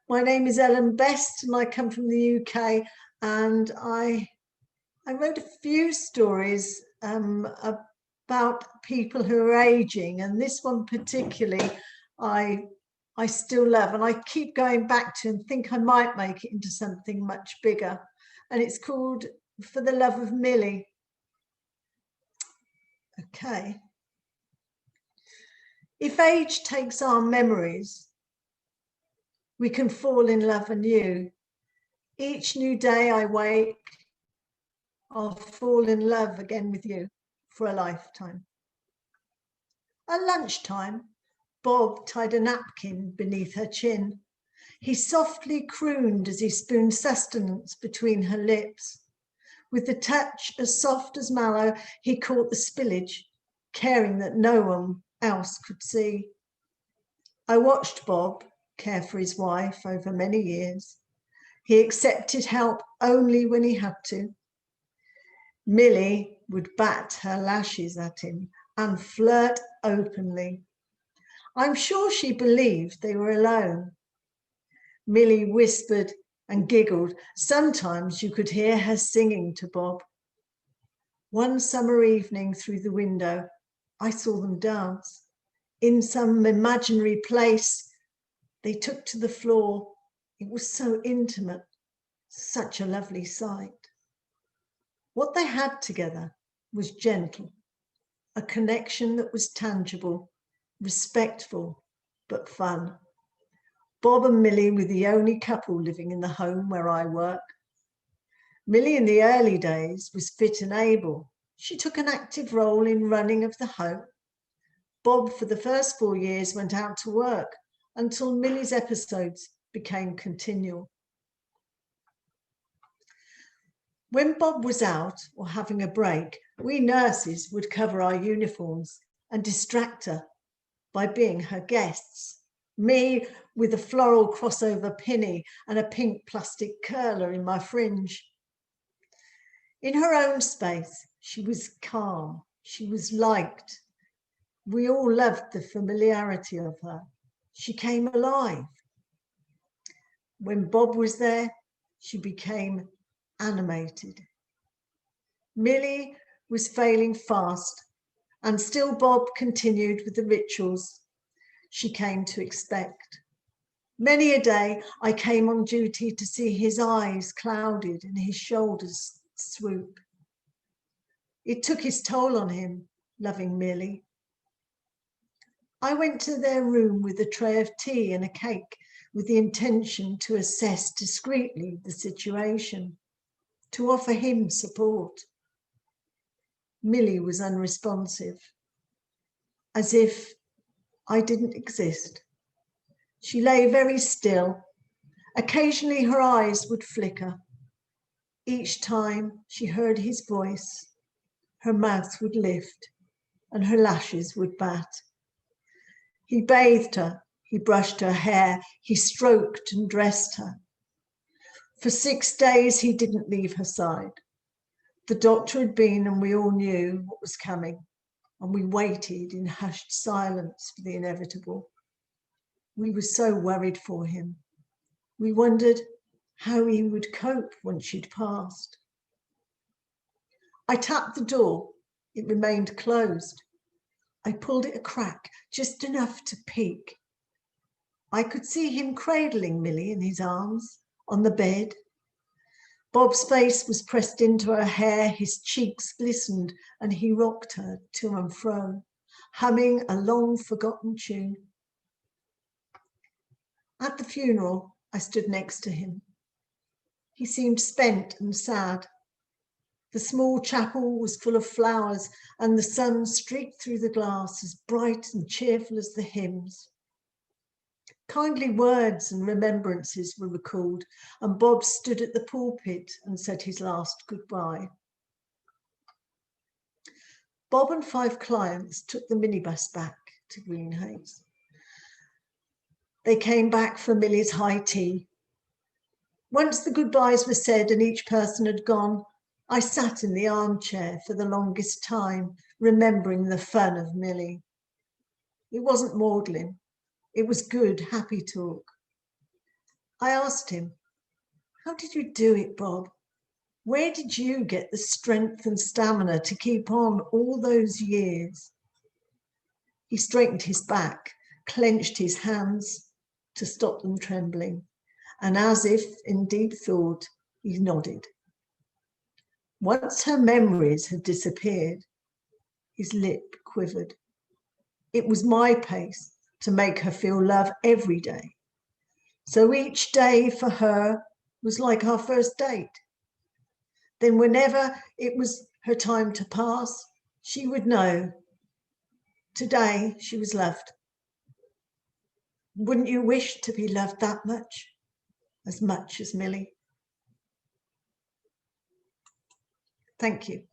My name is Ellen Best and I come from the UK, and I wrote a few stories about people who are aging, and this one particularly I still love, and I keep going back to and think I might make it into something much bigger. And it's called For the Love of Millie. Okay. If age takes our memories, we can fall in love anew. Each new day I wake, I'll fall in love again with you for a lifetime. At lunchtime, Bob tied a napkin beneath her chin. He softly crooned as he spooned sustenance between her lips. With the touch as soft as mallow, he caught the spillage, caring that no one else could see. I watched Bob care for his wife over many years. He accepted help only when he had to. Millie would bat her lashes at him and flirt openly. I'm sure she believed they were alone. Millie whispered and giggled. Sometimes you could hear her singing to Bob. One summer evening through the window, I saw them dance. In some imaginary place, they took to the floor. It was so intimate, such a lovely sight. What they had together was gentle, a connection that was tangible, respectful, but fun. Bob and Millie were the only couple living in the home where I work. Millie in the early days was fit and able. She took an active role in running of the home. Bob, for the first 4 years, went out to work until Millie's episodes became continual. When Bob was out or having a break, we nurses would cover our uniforms and distract her by being her guests. Me with a floral crossover pinny and a pink plastic curler in my fringe. In her own space, she was calm, she was liked. We all loved the familiarity of her. She came alive. When Bob was there, she became animated. Millie was failing fast, and still Bob continued with the rituals she came to expect. Many a day I came on duty to see his eyes clouded and his shoulders swoop. It took its toll on him, loving Millie. I went to their room with a tray of tea and a cake with the intention to assess discreetly the situation, to offer him support. Millie was unresponsive, as if I didn't exist. She lay very still. Occasionally her eyes would flicker. Each time she heard his voice, her mouth would lift and her lashes would bat. He bathed her, he brushed her hair, he stroked and dressed her. For 6 days he didn't leave her side. The doctor had been, and we all knew what was coming, and we waited in hushed silence for the inevitable. We were so worried for him. We wondered how he would cope once she'd passed. I tapped the door. It remained closed. I pulled it a crack, just enough to peek. I could see him cradling Millie in his arms on the bed. Bob's face was pressed into her hair, his cheeks glistened, and he rocked her to and fro, humming a long-forgotten tune. At the funeral, I stood next to him. He seemed spent and sad. The small chapel was full of flowers, and the sun streaked through the glass as bright and cheerful as the hymns. Kindly words and remembrances were recalled, and Bob stood at the pulpit and said his last goodbye. Bob and 5 clients took the minibus back to Greenhays. They came back for Millie's high tea. Once the goodbyes were said and each person had gone, I sat in the armchair for the longest time, remembering the fun of Millie. It wasn't maudlin. It was good, happy talk. I asked him, "How did you do it, Bob? Where did you get the strength and stamina to keep on all those years?" He straightened his back, clenched his hands to stop them trembling, and as if in deep thought, he nodded. Once her memories had disappeared, his lip quivered. It was my pace to make her feel love every day. So each day for her was like our first date. Then whenever it was her time to pass, she would know today she was loved. Wouldn't you wish to be loved that much as Millie? Thank you.